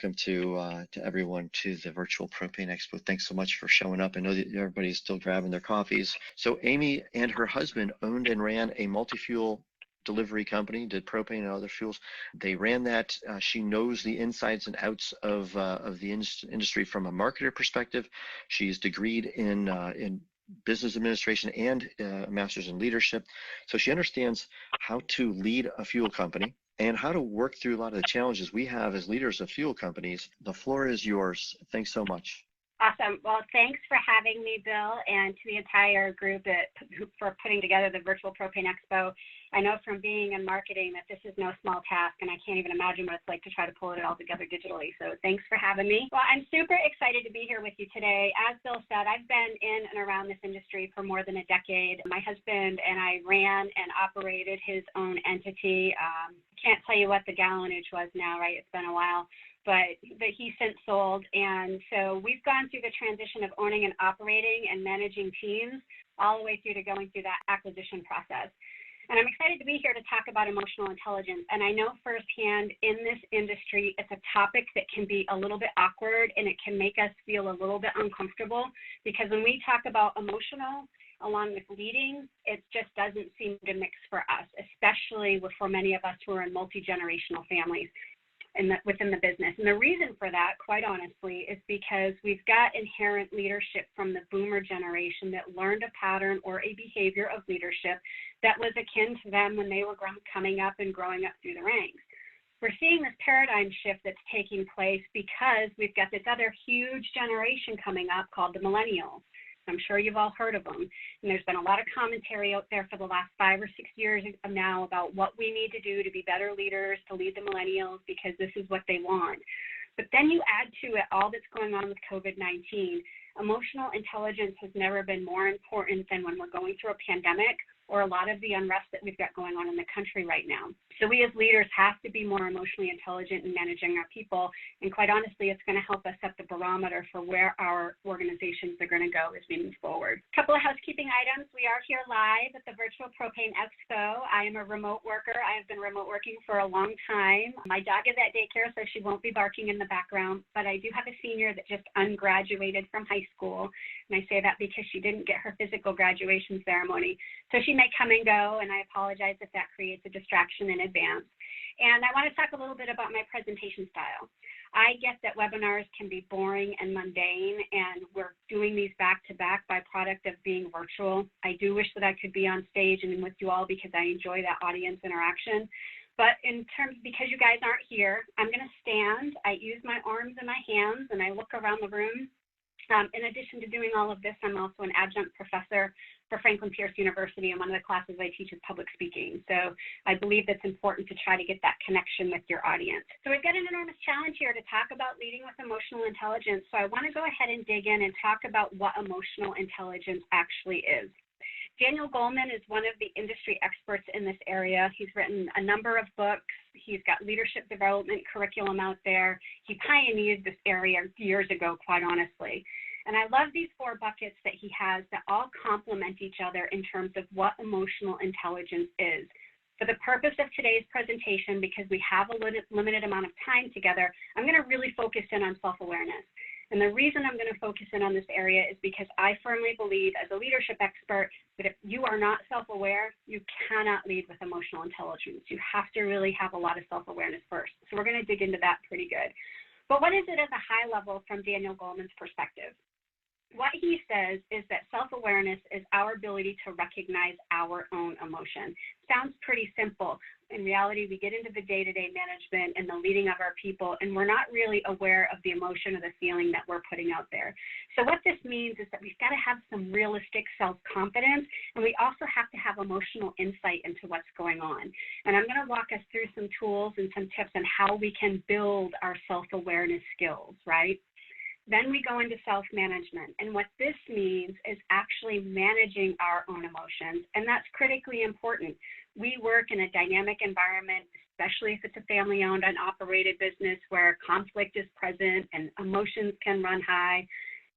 welcome to everyone to the virtual Propane Expo. Thanks so much for showing up. I know that everybody's still grabbing their coffees. So Aimee and her husband owned and ran a multi-fuel delivery company, did propane and other fuels. They ran that. She knows the insides and outs of the industry from a marketer perspective. She's degreed in business administration and a master's in leadership. So she understands how to lead a fuel company and how to work through a lot of the challenges we have as leaders of fuel companies. The floor is yours. Thanks so much. Awesome. Well, thanks for having me, Bill, and to the entire group for putting together the Virtual Propane Expo. I know from being in marketing that this is no small task, and I can't even imagine what it's like to try to pull it all together digitally. So thanks for having me. Well, I'm super excited to be here with you today. As Bill said, I've been in and around this industry for more than a decade. My husband and I ran and operated his own entity. Can't tell you what the gallonage was now, right? It's been a while. But he since sold. And so we've gone through the transition of owning and operating and managing teams all the way through to going through that acquisition process. And I'm excited to be here to talk about emotional intelligence. And I know firsthand in this industry, it's a topic that can be a little bit awkward and it can make us feel a little bit uncomfortable, because when we talk about emotional along with leading, it just doesn't seem to mix for us, especially for many of us who are in multi-generational families within the business. And the reason for that, quite honestly, is because we've got inherent leadership from the boomer generation that learned a pattern or a behavior of leadership that was akin to them when they were coming up and growing up through the ranks. We're seeing this paradigm shift that's taking place because we've got this other huge generation coming up called the millennials. I'm sure you've all heard of them. And there's been a lot of commentary out there for the last 5 or 6 years now about what we need to do to be better leaders, to lead the millennials, because this is what they want. But then you add to it all that's going on with COVID-19. Emotional intelligence has never been more important than when we're going through a pandemic or a lot of the unrest that we've got going on in the country right now. So we as leaders have to be more emotionally intelligent in managing our people. And quite honestly, it's going to help us set the barometer for where our organizations are going to go as we move forward. A couple of housekeeping items. We are here live at the Virtual Propane Expo. I am a remote worker. I have been remote working for a long time. My dog is at daycare, so she won't be barking in the background. But I do have a senior that just ungraduated from high school. And I say that because she didn't get her physical graduation ceremony. So she may come and go, and I apologize if that creates a distraction in advance. And I want to talk a little bit about my presentation style. I get that webinars can be boring and mundane, and we're doing these back-to-back by product of being virtual. I do wish that I could be on stage and with you all because I enjoy that audience interaction. But because you guys aren't here, I'm going to stand. I use my arms and my hands, and I look around the room. In addition to doing all of this, I'm also an adjunct professor for Franklin Pierce University, and one of the classes I teach is public speaking. So I believe that's important to try to get that connection with your audience. So we've got an enormous challenge here to talk about leading with emotional intelligence. So I want to go ahead and dig in and talk about what emotional intelligence actually is. Daniel Goleman is one of the industry experts in this area. He's written a number of books. He's got leadership development curriculum out there. He pioneered this area years ago, quite honestly. And I love these 4 buckets that he has that all complement each other in terms of what emotional intelligence is. For the purpose of today's presentation, because we have a limited amount of time together, I'm going to really focus in on self-awareness. And the reason I'm going to focus in on this area is because I firmly believe, as a leadership expert, that if you are not self-aware, you cannot lead with emotional intelligence. You have to really have a lot of self-awareness first. So we're going to dig into that pretty good. But what is it at a high level from Daniel Goleman's perspective? What he says is that self-awareness is our ability to recognize our own emotion. Sounds pretty simple. In reality, we get into the day-to-day management and the leading of our people, and we're not really aware of the emotion or the feeling that we're putting out there. So what this means is that we've got to have some realistic self-confidence, and we also have to have emotional insight into what's going on. And I'm going to walk us through some tools and some tips on how we can build our self-awareness skills, right? Then we go into self-management, and what this means is actually managing our own emotions, and that's critically important. We work in a dynamic environment, especially if it's a family-owned and operated business where conflict is present and emotions can run high.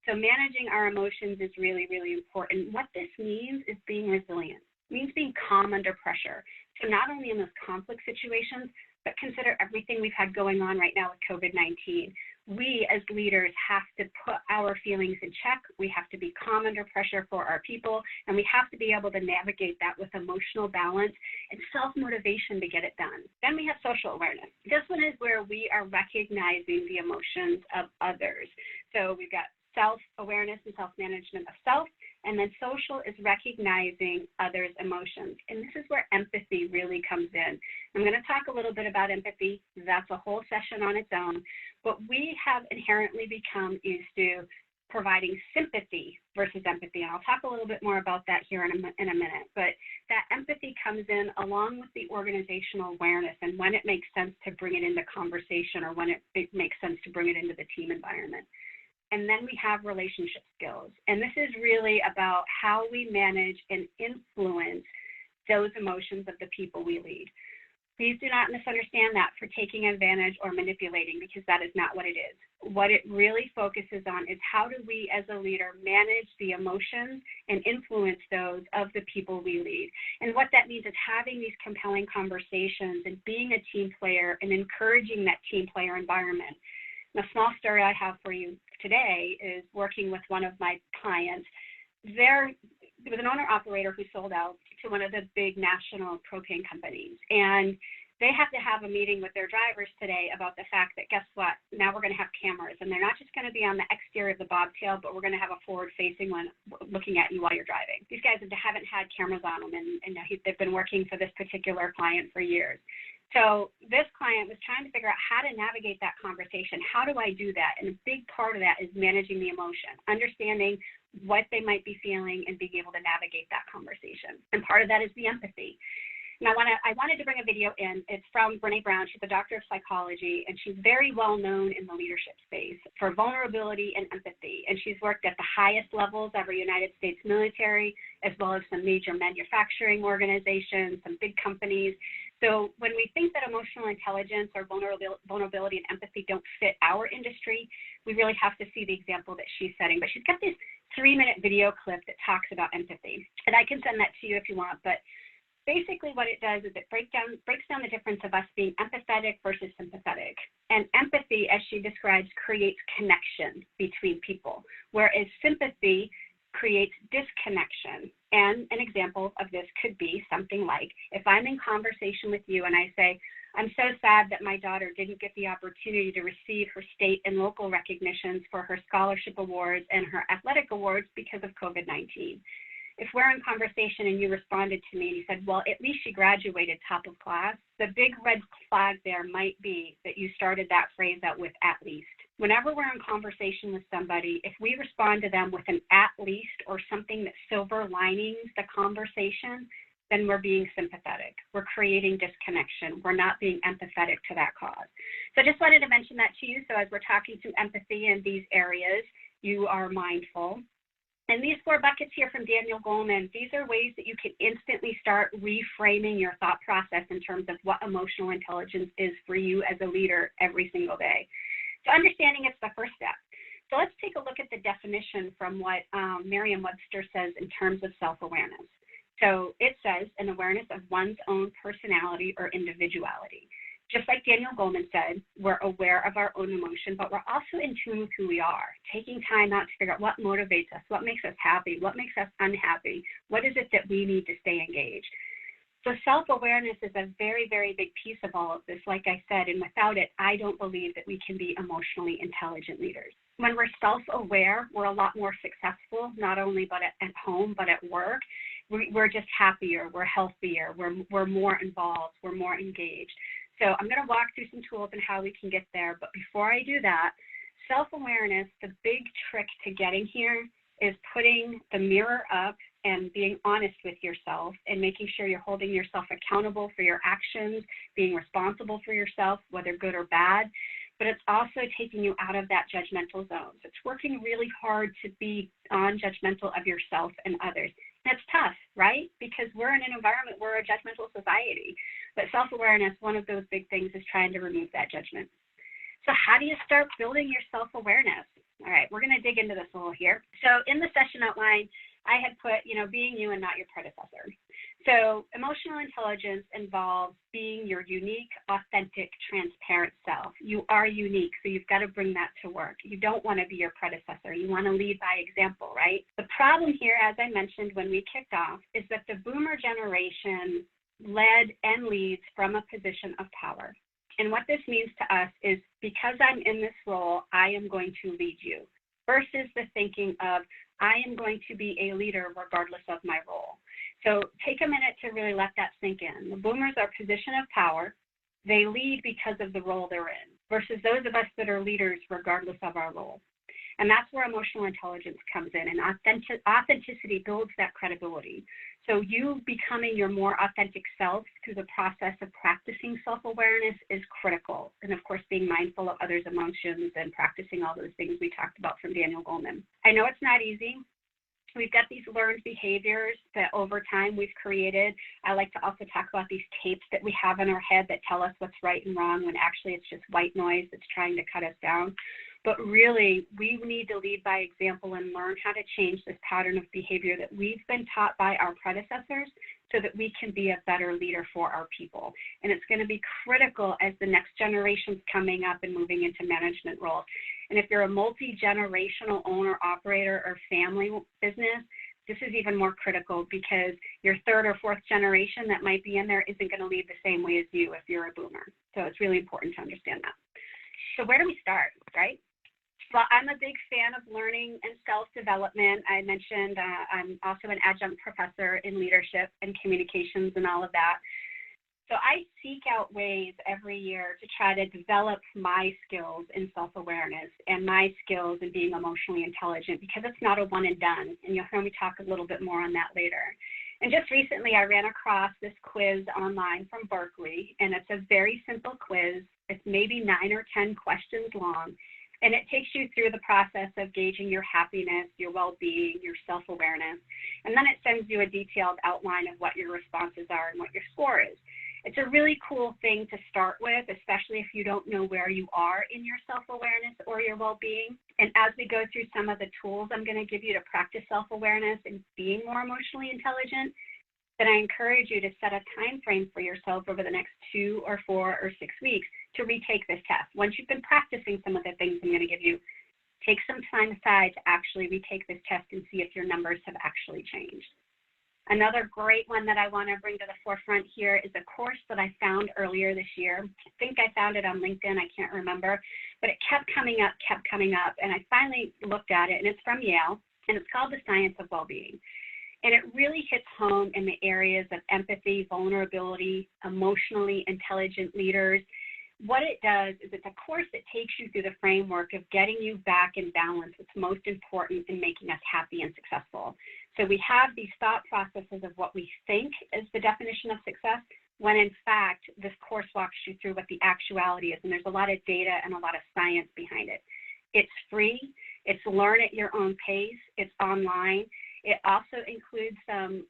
So managing our emotions is really, really important. What this means is being resilient. It means being calm under pressure. So not only in those conflict situations, but consider everything we've had going on right now with COVID-19. We as leaders have to put our feelings in check. We have to be calm under pressure for our people, and we have to be able to navigate that with emotional balance and self-motivation to get it done. Then we have social awareness. This one is where we are recognizing the emotions of others. So we've got self-awareness and self-management of self, and then social is recognizing others' emotions. And this is where empathy really comes in. I'm going to talk a little bit about empathy. That's a whole session on its own. But we have inherently become used to providing sympathy versus empathy. And I'll talk a little bit more about that here in a minute. But that empathy comes in along with the organizational awareness and when it makes sense to bring it into conversation or when it makes sense to bring it into the team environment. And then we have relationship skills. And this is really about how we manage and influence those emotions of the people we lead. Please do not misunderstand that for taking advantage or manipulating, because that is not what it is. What it really focuses on is how do we as a leader manage the emotions and influence those of the people we lead. And what that means is having these compelling conversations and being a team player and encouraging that team player environment. The small story I have for you today is working with one of my clients. There was an owner-operator who sold out to one of the big national propane companies. And they have to have a meeting with their drivers today about the fact that, guess what, now we're going to have cameras. And they're not just going to be on the exterior of the bobtail, but we're going to have a forward-facing one looking at you while you're driving. These guys haven't had cameras on them, and they've been working for this particular client for years. So this client was trying to figure out how to navigate that conversation. How do I do that? And a big part of that is managing the emotion, understanding what they might be feeling and being able to navigate that conversation. And part of that is the empathy. And I wanted to bring a video in. It's from Brené Brown. She's a doctor of psychology, and she's very well known in the leadership space for vulnerability and empathy. And she's worked at the highest levels of our United States military, as well as some major manufacturing organizations, some big companies. So when we think that emotional intelligence or vulnerability and empathy don't fit our industry, we really have to see the example that she's setting. But she's got this 3-minute video clip that talks about empathy. And I can send that to you if you want, but basically what it does is it breaks down the difference of us being empathetic versus sympathetic. And empathy, as she describes, creates connection between people, whereas sympathy creates disconnection. And an example of this could be something like, if I'm in conversation with you and I say, I'm so sad that my daughter didn't get the opportunity to receive her state and local recognitions for her scholarship awards and her athletic awards because of COVID-19. If we're in conversation and you responded to me and you said, well, at least she graduated top of class, the big red flag there might be that you started that phrase out with at least. Whenever we're in conversation with somebody, if we respond to them with an at least or something that silver linings the conversation, then we're being sympathetic. We're creating disconnection. We're not being empathetic to that cause. So I just wanted to mention that to you. So as we're talking to empathy in these areas, you are mindful. And these 4 buckets here from Daniel Goleman, these are ways that you can instantly start reframing your thought process in terms of what emotional intelligence is for you as a leader every single day. So understanding it's the first step. So let's take a look at the definition from what Merriam-Webster says in terms of self-awareness. So it says an awareness of one's own personality or individuality. Just like Daniel Goleman said, we're aware of our own emotion, but we're also in tune with who we are, taking time out to figure out what motivates us, what makes us happy, what makes us unhappy, what is it that we need to stay engaged. So self-awareness is a very, very big piece of all of this, like I said, and without it, I don't believe that we can be emotionally intelligent leaders. When we're self-aware, we're a lot more successful, not only but at home, but at work. We're just happier, we're healthier, we're more involved, we're more engaged. So I'm going to walk through some tools and how we can get there. But before I do that, self-awareness, the big trick to getting here is putting the mirror up and being honest with yourself and making sure you're holding yourself accountable for your actions, being responsible for yourself, whether good or bad. But it's also taking you out of that judgmental zone. So it's working really hard to be non-judgmental of yourself and others. That's tough, right? Because we're in an environment, we're a judgmental society. But self-awareness, one of those big things is trying to remove that judgment. So how do you start building your self-awareness? All right, we're going to dig into this a little here. So in the session outline, I had put, being you and not your predecessor. So emotional intelligence involves being your unique, authentic, transparent self. You are unique, so you've got to bring that to work. You don't want to be your predecessor. You want to lead by example, right? The problem here, as I mentioned when we kicked off, is that the boomer generation led and leads from a position of power. And what this means to us is, because I'm in this role, I am going to lead you, versus the thinking of, I am going to be a leader regardless of my role. So take a minute to really let that sink in. The boomers are position of power. They lead because of the role they're in, versus those of us that are leaders regardless of our role. And that's where emotional intelligence comes in, and authenticity builds that credibility. So you becoming your more authentic self through the process of practicing self-awareness is critical. And of course, being mindful of others' emotions and practicing all those things we talked about from Daniel Goleman. I know it's not easy. We've got these learned behaviors that over time we've created. I like to also talk about these tapes that we have in our head that tell us what's right and wrong, when actually it's just white noise that's trying to cut us down. But really, we need to lead by example and learn how to change this pattern of behavior that we've been taught by our predecessors, so that we can be a better leader for our people. And it's going to be critical as the next generation's coming up and moving into management roles. And if you're a multi-generational owner, operator, or family business, this is even more critical, because your third or fourth generation that might be in there isn't going to lead the same way as you if you're a boomer. So it's really important to understand that. So where do we start, right? Well, I'm a big fan of learning and self-development. I mentioned I'm also an adjunct professor in leadership and communications and all of that. So I seek out ways every year to try to develop my skills in self-awareness and my skills in being emotionally intelligent, because it's not a one and done. And you'll hear me talk a little bit more on that later. And just recently, I ran across this quiz online from Berkeley, and it's a very simple quiz. It's maybe 9 or 10 questions long. And it takes you through the process of gauging your happiness, your well-being, your self-awareness. And then it sends you a detailed outline of what your responses are and what your score is. It's a really cool thing to start with, especially if you don't know where you are in your self-awareness or your well-being. And as we go through some of the tools I'm going to give you to practice self-awareness and being more emotionally intelligent, then I encourage you to set a time frame for yourself over the next 2 or 4 or 6 weeks to retake this test. Once you've been practicing some of the things I'm going to give you, take some time aside to actually retake this test and see if your numbers have actually changed. Another great one that I want to bring to the forefront here is a course that I found earlier this year. I think I found it on LinkedIn, I can't remember, but it kept coming up, and I finally looked at it, and it's from Yale, and it's called The Science of Wellbeing. And it really hits home in the areas of empathy, vulnerability, emotionally intelligent leaders. What it does is it's a course that takes you through the framework of getting you back in balance, what's most important in making us happy and successful. So we have these thought processes of what we think is the definition of success, when in fact, this course walks you through what the actuality is. And there's a lot of data and a lot of science behind it. It's free. It's learn at your own pace. It's online. It also includes some,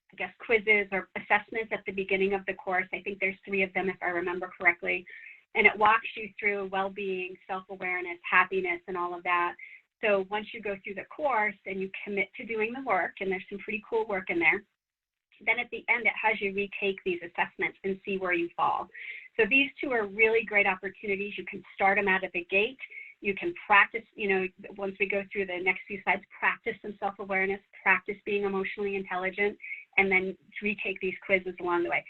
quizzes or assessments at the beginning of the course. I think there's 3 of them, if I remember correctly. And it walks you through well-being, self-awareness, happiness, and all of that. So once you go through the course and you commit to doing the work, and there's some pretty cool work in there, then at the end it has you retake these assessments and see where you fall. So these 2 are really great opportunities. You can start them out of the gate. You can practice, once we go through the next few slides, practice some self-awareness, practice being emotionally intelligent, and then retake these quizzes along the way.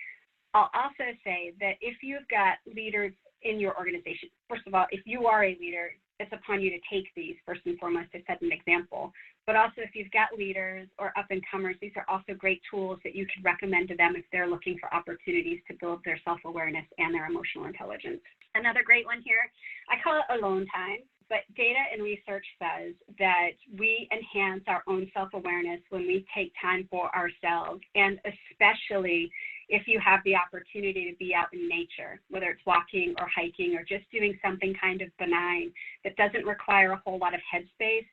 I'll also say that if you've got leaders in your organization, first of all, if you are a leader, it's upon you to take these first and foremost to set an example. But also if you've got leaders or up-and-comers, these are also great tools that you could recommend to them if they're looking for opportunities to build their self-awareness and their emotional intelligence. Another great one here, I call it alone time. But data and research says that we enhance our own self-awareness when we take time for ourselves, and especially if you have the opportunity to be out in nature, whether it's walking or hiking or just doing something kind of benign that doesn't require a whole lot of headspace.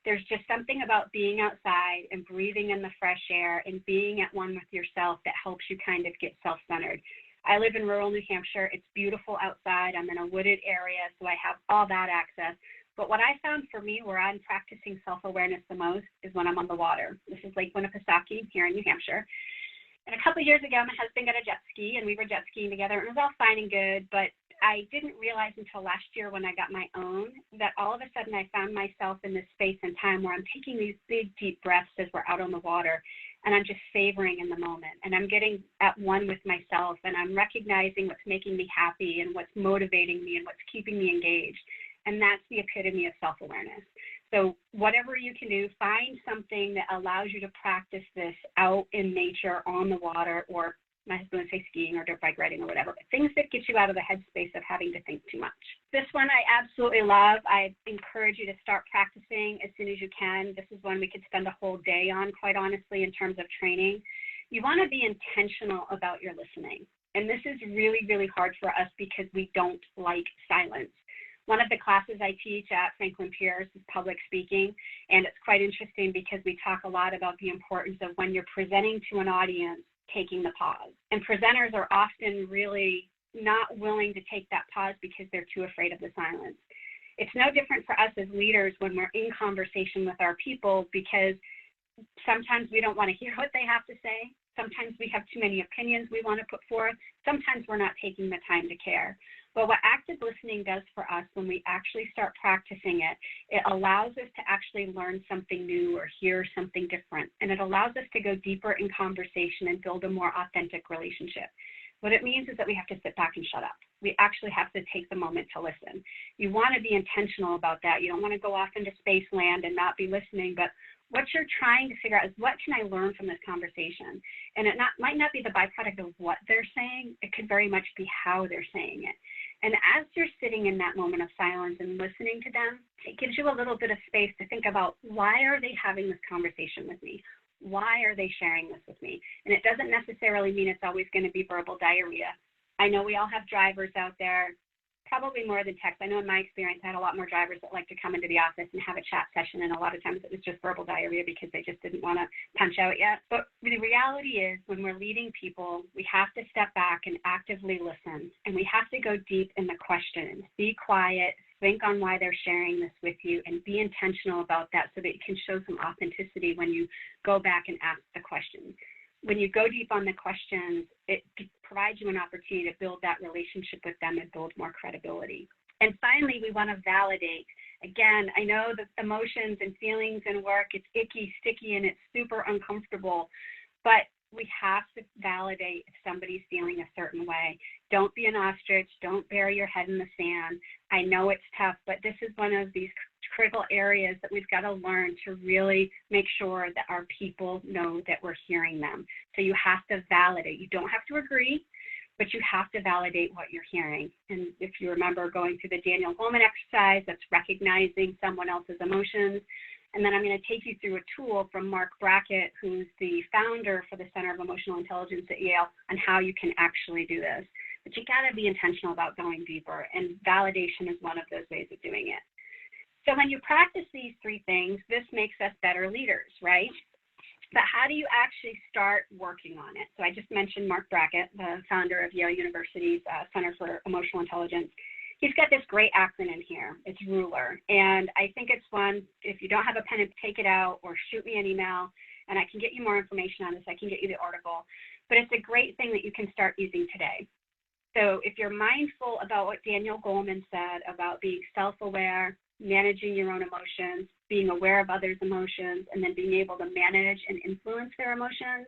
There's just something about being outside and breathing in the fresh air and being at one with yourself that helps you kind of get self-centered. I live in rural New Hampshire. It's beautiful outside. I'm in a wooded area, so I have all that access. But what I found for me where I'm practicing self-awareness the most is when I'm on the water. This is Lake Winnipesaukee here in New Hampshire. And a couple of years ago, my husband got a jet ski, and we were jet skiing together, and it was all fine and good, but I didn't realize until last year when I got my own that all of a sudden I found myself in this space and time where I'm taking these big, deep breaths as we're out on the water, and I'm just savoring in the moment, and I'm getting at one with myself, and I'm recognizing what's making me happy and what's motivating me and what's keeping me engaged. And that's the epitome of self-awareness. So whatever you can do, find something that allows you to practice this out in nature, on the water, or my husband would say skiing or dirt bike riding or whatever, but things that get you out of the headspace of having to think too much. This one I absolutely love. I encourage you to start practicing as soon as you can. This is one we could spend a whole day on, quite honestly, in terms of training. You want to be intentional about your listening. And this is really, really hard for us because we don't like silence. One of the classes I teach at Franklin Pierce is public speaking, and it's quite interesting because we talk a lot about the importance of when you're presenting to an audience, taking the pause. And presenters are often really not willing to take that pause because they're too afraid of the silence. It's no different for us as leaders when we're in conversation with our people because sometimes we don't want to hear what they have to say. Sometimes we have too many opinions we want to put forth. Sometimes we're not taking the time to care. But what active listening does for us when we actually start practicing it, it allows us to actually learn something new or hear something different. And it allows us to go deeper in conversation and build a more authentic relationship. What it means is that we have to sit back and shut up. We actually have to take the moment to listen. You want to be intentional about that. You don't want to go off into space land and not be listening, but what you're trying to figure out is what can I learn from this conversation? And it might not be the byproduct of what they're saying. It could very much be how they're saying it. And as you're sitting in that moment of silence and listening to them, it gives you a little bit of space to think about why are they having this conversation with me? Why are they sharing this with me? And it doesn't necessarily mean it's always going to be verbal diarrhea. I know we all have drivers out there, probably more than text. I know in my experience, I had a lot more drivers that like to come into the office and have a chat session, and a lot of times it was just verbal diarrhea because they just didn't want to punch out yet. But the reality is when we're leading people, we have to step back and actively listen, and we have to go deep in the questions. Be quiet, think on why they're sharing this with you, and be intentional about that so that you can show some authenticity when you go back and ask the questions. When you go deep on the questions, it provides you an opportunity to build that relationship with them and build more credibility. And finally, we want to validate. Again, I know that emotions and feelings in work, it's icky, sticky, and it's super uncomfortable, but we have to validate if somebody's feeling a certain way. Don't be an ostrich. Don't bury your head in the sand. I know it's tough, but this is one of these critical areas that we've got to learn to really make sure that our people know that we're hearing them. So you have to validate. You don't have to agree, but you have to validate what you're hearing. And if you remember going through the Daniel Goleman exercise, that's recognizing someone else's emotions. And then I'm going to take you through a tool from Mark Brackett, who's the founder for the Center of Emotional Intelligence at Yale, on how you can actually do this. But you got to be intentional about going deeper, and validation is one of those ways of doing it. So when you practice these three things, this makes us better leaders, right? But how do you actually start working on it? So I just mentioned Mark Brackett, the founder of Yale University's Center for Emotional Intelligence. He's got this great acronym here. It's RULER. And I think it's one, if you don't have a pen, take it out or shoot me an email, and I can get you more information on this. I can get you the article. But it's a great thing that you can start using today. So if you're mindful about what Daniel Goleman said about being self-aware, managing your own emotions, being aware of others' emotions, and then being able to manage and influence their emotions,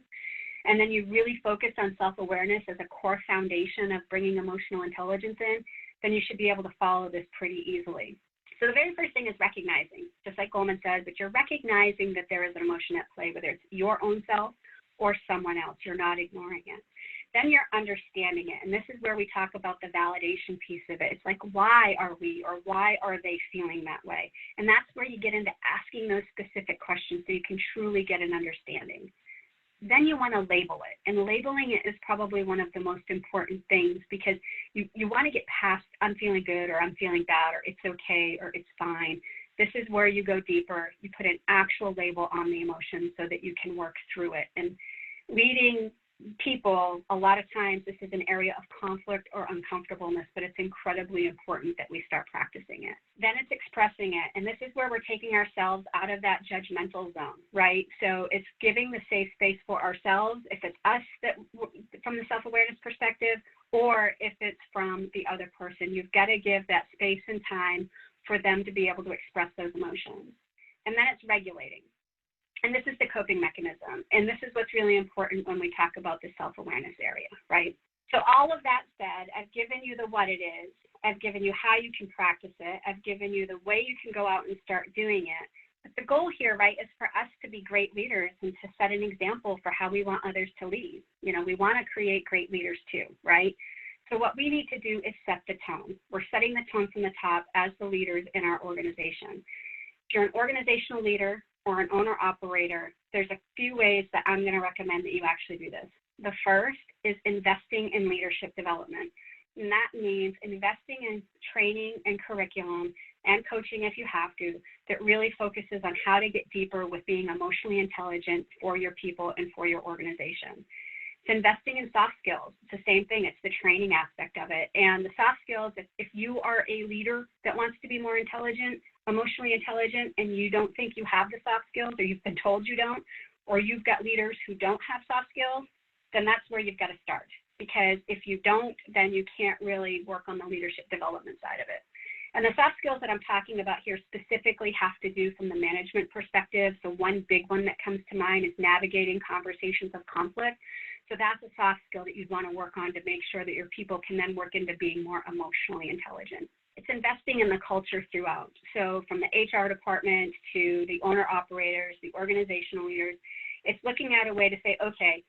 and then you really focus on self-awareness as a core foundation of bringing emotional intelligence in, then you should be able to follow this pretty easily. So the very first thing is recognizing, just like Goleman says, that you're recognizing that there is an emotion at play, whether it's your own self or someone else. You're not ignoring it. Then you're understanding it. And this is where we talk about the validation piece of it. It's like, why are we or why are they feeling that way? And that's where you get into asking those specific questions so you can truly get an understanding. Then you want to label it. And labeling it is probably one of the most important things because you want to get past I'm feeling good or I'm feeling bad or it's okay or it's fine. This is where you go deeper. You put an actual label on the emotion so that you can work through it. And leading people, a lot of times this is an area of conflict or uncomfortableness, but it's incredibly important that we start practicing it. Then it's expressing it, and this is where we're taking ourselves out of that judgmental zone, right? So it's giving the safe space for ourselves, if it's us that from the self-awareness perspective, or if it's from the other person. You've got to give that space and time for them to be able to express those emotions. And then it's regulating. And this is the coping mechanism. And this is what's really important when we talk about the self-awareness area, right? So all of that said, I've given you the what it is. I've given you how you can practice it. I've given you the way you can go out and start doing it. But the goal here, right, is for us to be great leaders and to set an example for how we want others to lead. You know, we want to create great leaders too, right? So what we need to do is set the tone. We're setting the tone from the top as the leaders in our organization. If you're an organizational leader or an owner-operator, there's a few ways that I'm going to recommend that you actually do this. The first is investing in leadership development. And that means investing in training and curriculum and coaching if you have to, that really focuses on how to get deeper with being emotionally intelligent for your people and for your organization. It's investing in soft skills. It's the same thing. It's the training aspect of it. And the soft skills, if you are a leader that wants to be more intelligent, emotionally intelligent, and you don't think you have the soft skills, or you've been told you don't, or you've got leaders who don't have soft skills, then that's where you've got to start. Because if you don't, then you can't really work on the leadership development side of it. And the soft skills that I'm talking about here specifically have to do from the management perspective. So one big one that comes to mind is navigating conversations of conflict. So that's a soft skill that you'd want to work on to make sure that your people can then work into being more emotionally intelligent. It's investing in the culture throughout. So from the HR department to the owner-operators, the organizational leaders, it's looking at a way to say, okay,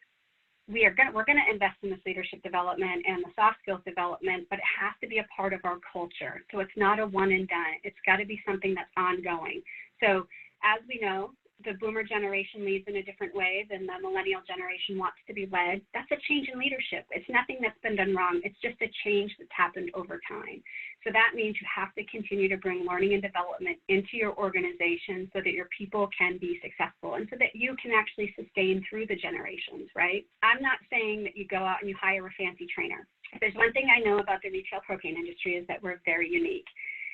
we're going to invest in this leadership development and the soft skills development, but it has to be a part of our culture. So it's not a one and done. It's got to be something that's ongoing. So as we know, the boomer generation leads in a different way than the millennial generation wants to be led. That's a change in leadership. It's nothing that's been done wrong. It's just a change that's happened over time. So that means you have to continue to bring learning and development into your organization so that your people can be successful and so that you can actually sustain through the generations, right? I'm not saying that you go out and you hire a fancy trainer. If there's one thing I know about the retail propane industry is that we're very unique.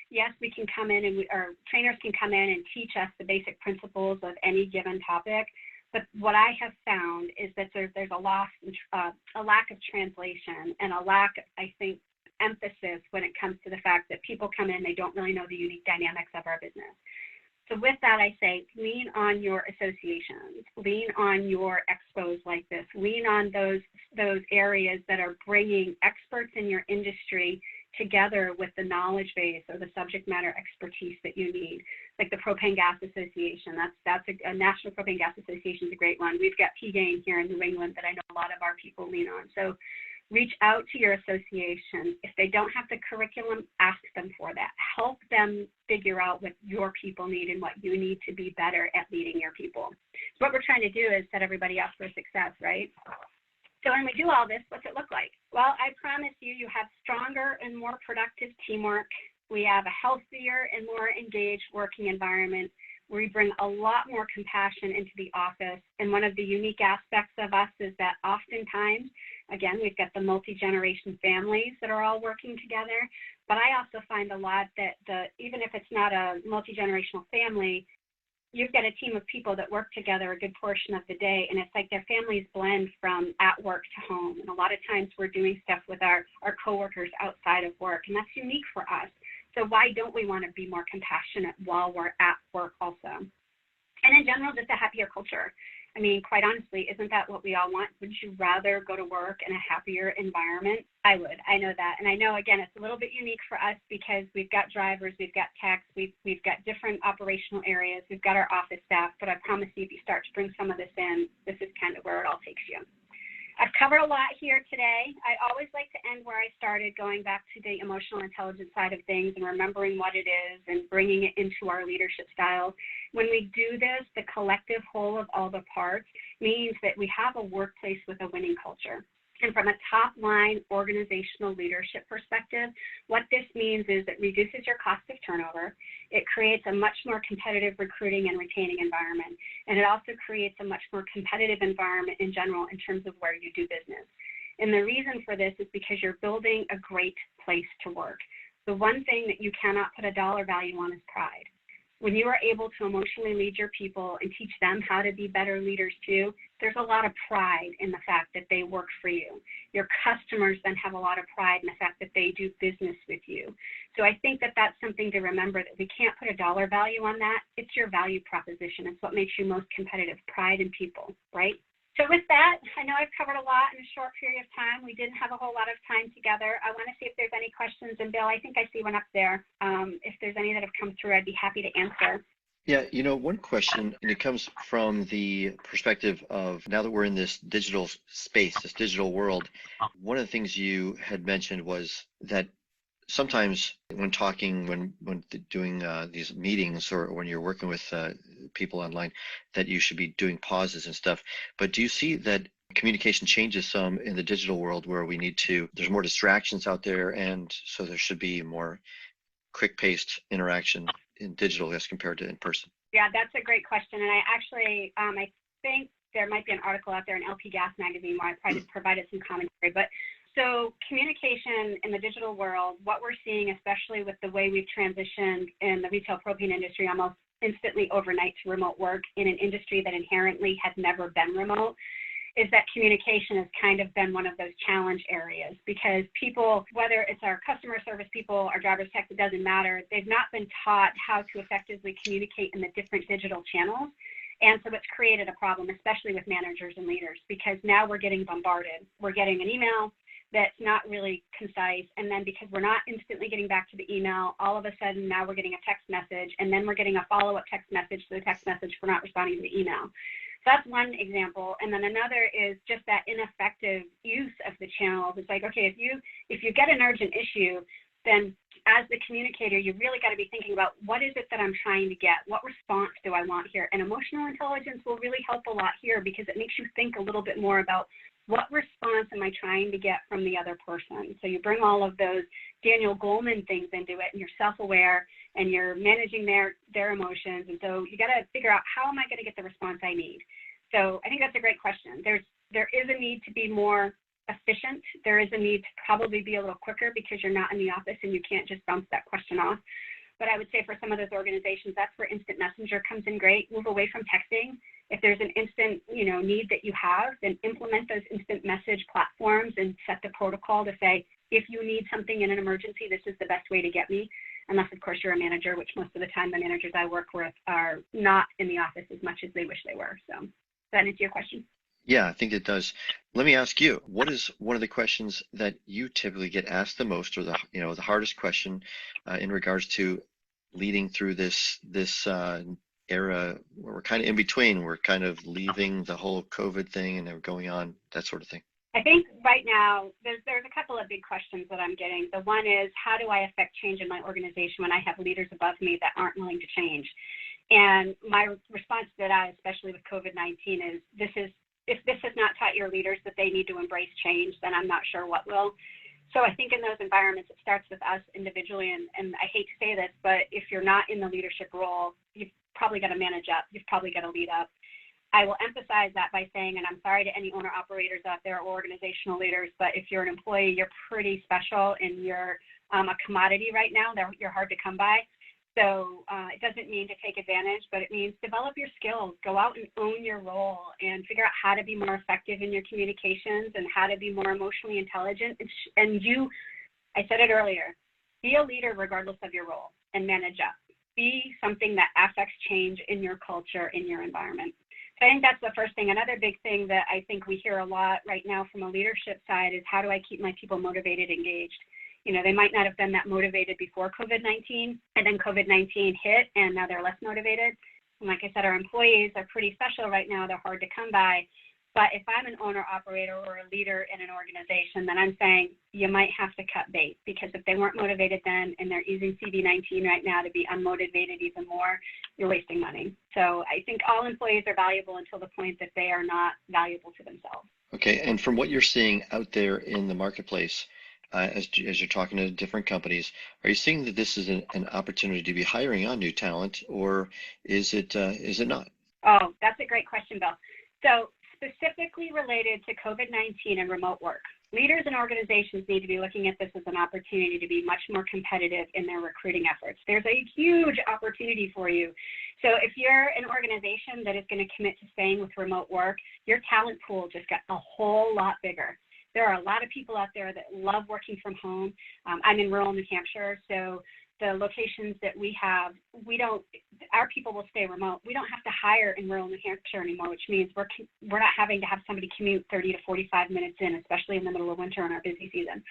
Yes, we can come in and our trainers can come in and teach us the basic principles of any given topic. But what I have found is that there's a lack of translation and a lack, I think, emphasis when it comes to the fact that people come in, they don't really know the unique dynamics of our business. So with that, I say lean on your associations, lean on your expos like this, lean on those areas that are bringing experts in your industry together with the knowledge base or the subject matter expertise that you need, like the Propane Gas Association. That's a National Propane Gas Association is a great one. We've got PGAIN here in New England that I know a lot of our people lean on. So reach out to your association. If they don't have the curriculum, ask them for that. Help them figure out what your people need and what you need to be better at leading your people. So what we're trying to do is set everybody up for success, right? So when we do all this, what's it look like? Well, I promise you have stronger and more productive teamwork. We have a healthier and more engaged working environment. We bring a lot more compassion into the office. And one of the unique aspects of us is that oftentimes, again, we've got the multi-generation families that are all working together. But I also find a lot that even if it's not a multi-generational family, you've got a team of people that work together a good portion of the day, and it's like their families blend from at work to home. And a lot of times we're doing stuff with our coworkers outside of work, and that's unique for us. So why don't we want to be more compassionate while we're at work also? And in general, just a happier culture. I mean, quite honestly, isn't that what we all want? Wouldn't you rather go to work in a happier environment? I would. I know that. And I know, again, it's a little bit unique for us because we've got drivers, we've got techs, we've got different operational areas, we've got our office staff. But I promise you, if you start to bring some of this in, this is kind of where it all takes you. I've covered a lot here today. I always like to end where I started, going back to the emotional intelligence side of things and remembering what it is and bringing it into our leadership style. When we do this, the collective whole of all the parts means that we have a workplace with a winning culture. And from a top-line organizational leadership perspective, what this means is it reduces your cost of turnover. It creates a much more competitive recruiting and retaining environment. And it also creates a much more competitive environment in general in terms of where you do business. And the reason for this is because you're building a great place to work. The one thing that you cannot put a dollar value on is pride. When you are able to emotionally lead your people and teach them how to be better leaders too, there's a lot of pride in the fact that they work for you. Your customers then have a lot of pride in the fact that they do business with you. So I think that that's something to remember, that we can't put a dollar value on that. It's your value proposition. It's what makes you most competitive, pride in people, right? So with that, I know I've covered a lot in a short period of time. We didn't have a whole lot of time together. I want to see if there's any questions. And Bill, I think I see one up there. If there's any that have come through, I'd be happy to answer. Yeah, one question, and it comes from the perspective of, now that we're in this digital space, this digital world, one of the things you had mentioned was that sometimes when talking, when doing these meetings, or when you're working with people online, that you should be doing pauses and stuff. But do you see that communication changes some in the digital world, where there's more distractions out there, and so there should be more quick-paced interaction in digital as compared to in person? Yeah, that's a great question. And I actually, I think there might be an article out there in LP Gas magazine where I provided some commentary. But so communication in the digital world, what we're seeing, especially with the way we've transitioned in the retail propane industry almost instantly overnight to remote work in an industry that inherently had never been remote, is that communication has kind of been one of those challenge areas, because people, whether it's our customer service people, our driver's techs, it doesn't matter, they've not been taught how to effectively communicate in the different digital channels. And so it's created a problem, especially with managers and leaders, because now we're getting bombarded. We're getting an email that's not really concise, and then because we're not instantly getting back to the email, all of a sudden now we're getting a text message, and then we're getting a follow-up text message to the text message for not responding to the email. So that's one example. And then another is just that ineffective use of the channels. It's like, okay, if you get an urgent issue, then as the communicator, you really got to be thinking about, what is it that I'm trying to get? What response do I want here? And emotional intelligence will really help a lot here, because it makes you think a little bit more about, what response am I trying to get from the other person? So you bring all of those Daniel Goleman things into it, and you're self-aware, and you're managing their emotions. And so you got to figure out, how am I going to get the response I need? So I think that's a great question. There is a need to be more efficient. There is a need to probably be a little quicker, because you're not in the office and you can't just bounce that question off. But I would say for some of those organizations, that's where instant messenger comes in great. Move away from texting. If there's an instant, need that you have, then implement those instant message platforms and set the protocol to say, if you need something in an emergency, this is the best way to get me. Unless, of course, you're a manager, which most of the time the managers I work with are not in the office as much as they wish they were. So does that answer your question? Yeah, I think it does. Let me ask you, what is one of the questions that you typically get asked the most, or the hardest question in regards to leading through this era where we're kind of in between? We're kind of leaving the whole COVID thing and then going on, that sort of thing. I think right now there's a couple of big questions that I'm getting. The one is, how do I affect change in my organization when I have leaders above me that aren't willing to change? And my response to that, especially with COVID-19, is if this has not taught your leaders that they need to embrace change, then I'm not sure what will. So I think in those environments, it starts with us individually. And I hate to say this, but if you're not in the leadership role, you've probably got to manage up. You've probably got to lead up. I will emphasize that by saying, and I'm sorry to any owner-operators out there or organizational leaders, but if you're an employee, you're pretty special and you're a commodity right now. You're hard to come by. So it doesn't mean to take advantage, but it means develop your skills, go out and own your role, and figure out how to be more effective in your communications and how to be more emotionally intelligent. And I said it earlier, be a leader regardless of your role and manage up. Be something that affects change in your culture, in your environment. So I think that's the first thing. Another big thing that I think we hear a lot right now from a leadership side is, how do I keep my people motivated, engaged? They might not have been that motivated before COVID-19, and then COVID-19 hit, and now they're less motivated. And like I said, our employees are pretty special right now. They're hard to come by. But if I'm an owner-operator or a leader in an organization, then I'm saying you might have to cut bait, because if they weren't motivated then and they're using CV-19 right now to be unmotivated even more, you're wasting money. So I think all employees are valuable until the point that they are not valuable to themselves. Okay, and from what you're seeing out there in the marketplace, as you're talking to different companies, are you seeing that this is an opportunity to be hiring on new talent, or is it not? Oh, that's a great question, Bill. So specifically related to COVID-19 and remote work, leaders and organizations need to be looking at this as an opportunity to be much more competitive in their recruiting efforts. There's a huge opportunity for you. So if you're an organization that is going to commit to staying with remote work, your talent pool just got a whole lot bigger. There are a lot of people out there that love working from home. I'm in rural New Hampshire, so the locations that we have, our people will stay remote. We don't have to hire in rural New Hampshire anymore, which means we're not having to have somebody commute 30 to 45 minutes in, especially in the middle of winter in our busy season.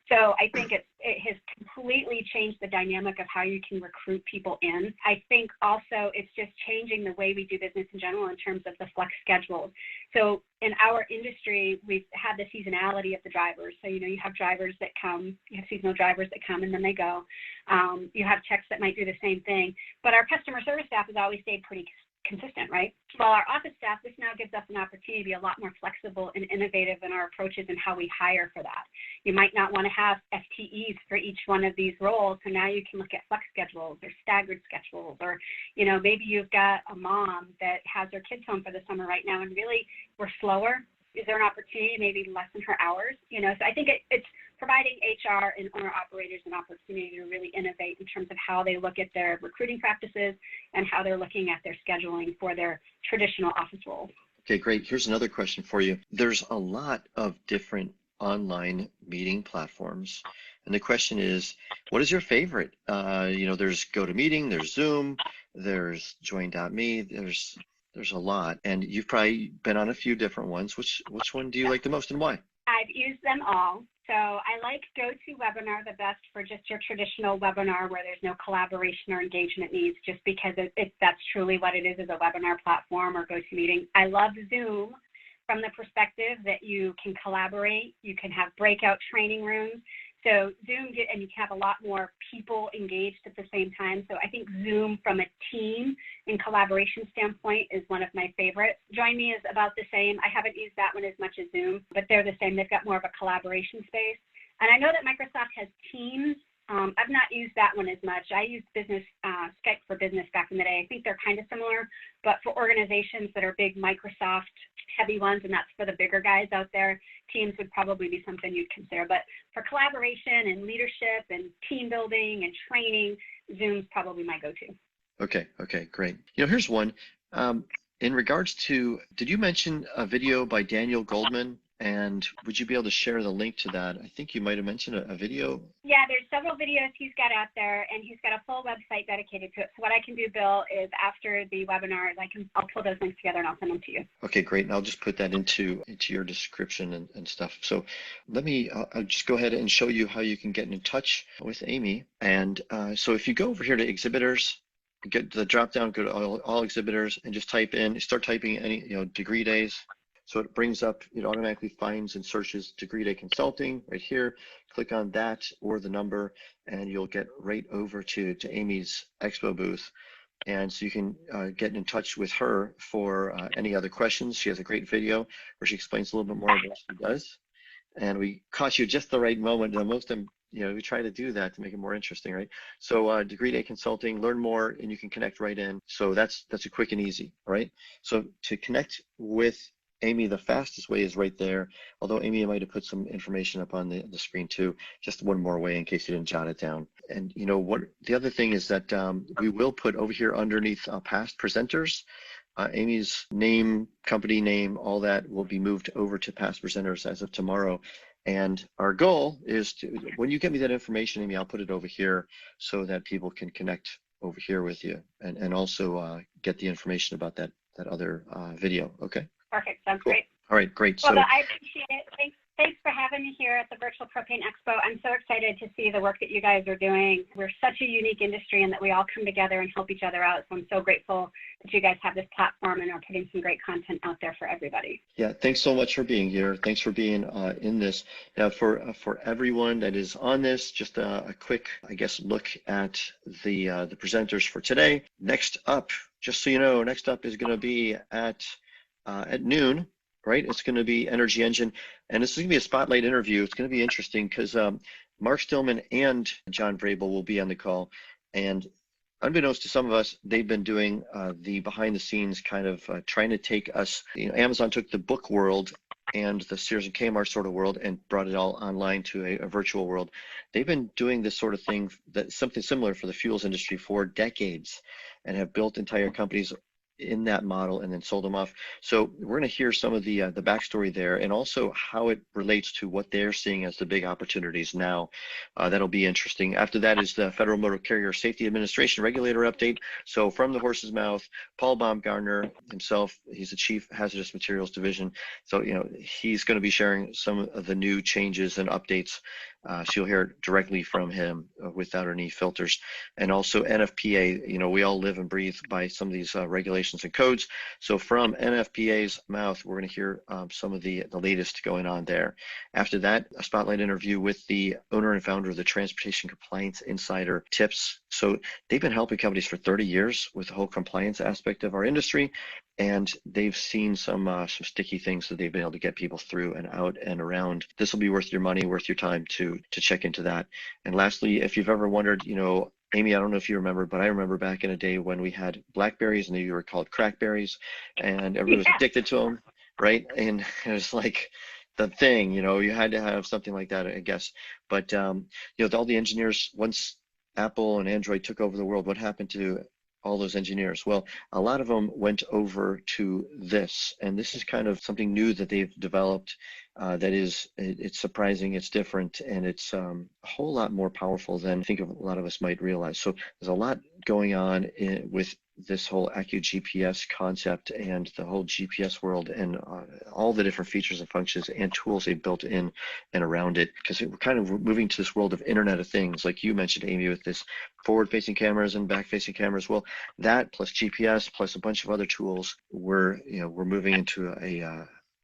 So I think it has completely changed the dynamic of how you can recruit people in. I think also it's just changing the way we do business in general in terms of the flex schedules. So in our industry, we've had the seasonality of the drivers. So, you have drivers that come, you have seasonal drivers that come and then they go. You have techs that might do the same thing. But our customer service staff has always stayed pretty consistent, right? While our office staff, this now gives us an opportunity to be a lot more flexible and innovative in our approaches and how we hire for that. You might not want to have FTEs for each one of these roles, so now you can look at flex schedules or staggered schedules, or maybe you've got a mom that has her kids home for the summer right now and really we're slower. Is there an opportunity to maybe lessen her hours? So I think it's providing HR and owner operators an opportunity to really innovate in terms of how they look at their recruiting practices and how they're looking at their scheduling for their traditional office roles. Okay, great. Here's another question for you. There's a lot of different online meeting platforms. And the question is, what is your favorite? There's GoToMeeting, there's Zoom, there's Join.me, there's a lot. And you've probably been on a few different ones. Which one do you like the most and why? I've used them all. So I like GoToWebinar the best for just your traditional webinar where there's no collaboration or engagement needs, just because that's truly what it is as a webinar platform, or GoToMeeting. I love Zoom from the perspective that you can collaborate, you can have breakout training rooms. So Zoom, and you can have a lot more people engaged at the same time. So I think Zoom from a team and collaboration standpoint is one of my favorites. Join Me is about the same. I haven't used that one as much as Zoom, but they're the same. They've got more of a collaboration space. And I know that Microsoft has Teams. I've not used that one as much. I used Skype for Business back in the day. I think they're kind of similar, but for organizations that are big Microsoft heavy ones, and that's for the bigger guys out there, Teams would probably be something you'd consider. But for collaboration and leadership and team building and training, Zoom's probably my go-to. Okay, great. Here's one. In regards to, did you mention a video by Daniel Goldman? And would you be able to share the link to that? I think you might have mentioned a video. Yeah, there's several videos he's got out there, and he's got a full website dedicated to it. So what I can do, Bill, is after the webinar, I'll pull those links together and I'll send them to you. Okay, great. And I'll just put that into your description and stuff. So I'll just go ahead and show you how you can get in touch with Aimee. And so if you go over here to exhibitors, get the drop down, go to all exhibitors, and just start typing any degree days. So it brings up, it automatically finds and searches Degree Day Consulting right here. Click on that or the number, and you'll get right over to Aimee's Expo booth. And so you can get in touch with her for any other questions. She has a great video where she explains a little bit more about what she does. And we caught you just the right moment. Most of them, we try to do that to make it more interesting, right? So Degree Day Consulting, learn more, and you can connect right in. So that's a quick and easy, all right? So to connect with Aimee, the fastest way is right there, although Aimee might have put some information up on the screen too, just one more way in case you didn't jot it down. And what the other thing is that we will put over here underneath past presenters, Aimee's name, company name, all that will be moved over to past presenters as of tomorrow. And our goal is to, when you get me that information, Aimee, I'll put it over here so that people can connect over here with you and also get the information about that other video, okay? Perfect. Sounds great. All right, great. Well, I appreciate it. Thanks for having me here at the Virtual Propane Expo. I'm so excited to see the work that you guys are doing. We're such a unique industry in that we all come together and help each other out. So I'm so grateful that you guys have this platform and are putting some great content out there for everybody. Yeah, thanks so much for being here. Thanks for being in this. Now, for everyone that is on this, just a quick, look at the presenters for today. Next up, just so you know, next up is going to be at noon, right? It's going to be Energy Engine, and this is going to be a spotlight interview. It's going to be interesting because Mark Stillman and John Vrabel will be on the call, and unbeknownst to some of us, they've been doing the behind the scenes kind of trying to take us, Amazon took the book world and the Sears and Kmart sort of world and brought it all online to a virtual world. They've been doing this sort of thing, that something similar for the fuels industry for decades, and have built entire companies in that model and then sold them off. So we're going to hear some of the backstory there, and also how it relates to what they're seeing as the big opportunities now. That'll be interesting. After that is the Federal Motor Carrier Safety Administration regulator update. So from the horse's mouth, Paul Baumgartner himself, he's the Chief Hazardous Materials Division. So he's going to be sharing some of the new changes and updates. So you'll hear it directly from him without any filters. And also NFPA, we all live and breathe by some of these regulations and codes. So from NFPA's mouth, we're going to hear some of the latest going on there. After that, a spotlight interview with the owner and founder of the Transportation Compliance Insider Tips. So they've been helping companies for 30 years with the whole compliance aspect of our industry, and they've seen some sticky things that they've been able to get people through and out and around. This will be worth your money, worth your time to check into that. And lastly, if you've ever wondered, Aimee, I don't know if you remember, but I remember back in a day when we had blackberries and they were called crackberries, and everyone was addicted to them, right? And it was like the thing, you had to have something like that, I guess. But all the engineers, once Apple and Android took over the world, what happened to all those engineers? Well, a lot of them went over to this, and this is kind of something new that they've developed it's surprising, it's different, and it's a whole lot more powerful than I think a lot of us might realize. So there's a lot going on with this whole AccuGPS concept and the whole GPS world, and all the different features and functions and tools they built in and around it, because we're kind of moving to this world of Internet of Things, like you mentioned, Aimee, with this forward-facing cameras and back-facing cameras. Well, that plus GPS plus a bunch of other tools, we're moving into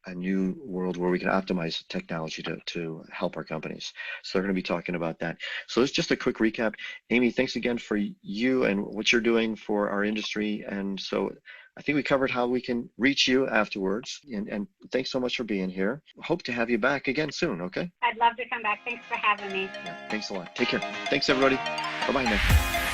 a new world where we can optimize technology to help our companies. So they're going to be talking about that. So it's just a quick recap. Aimee, thanks again for you and what you're doing for our industry. And so I think we covered how we can reach you afterwards. And thanks so much for being here. Hope to have you back again soon, okay? I'd love to come back. Thanks for having me. Yeah, thanks a lot. Take care. Thanks, everybody. Bye-bye now.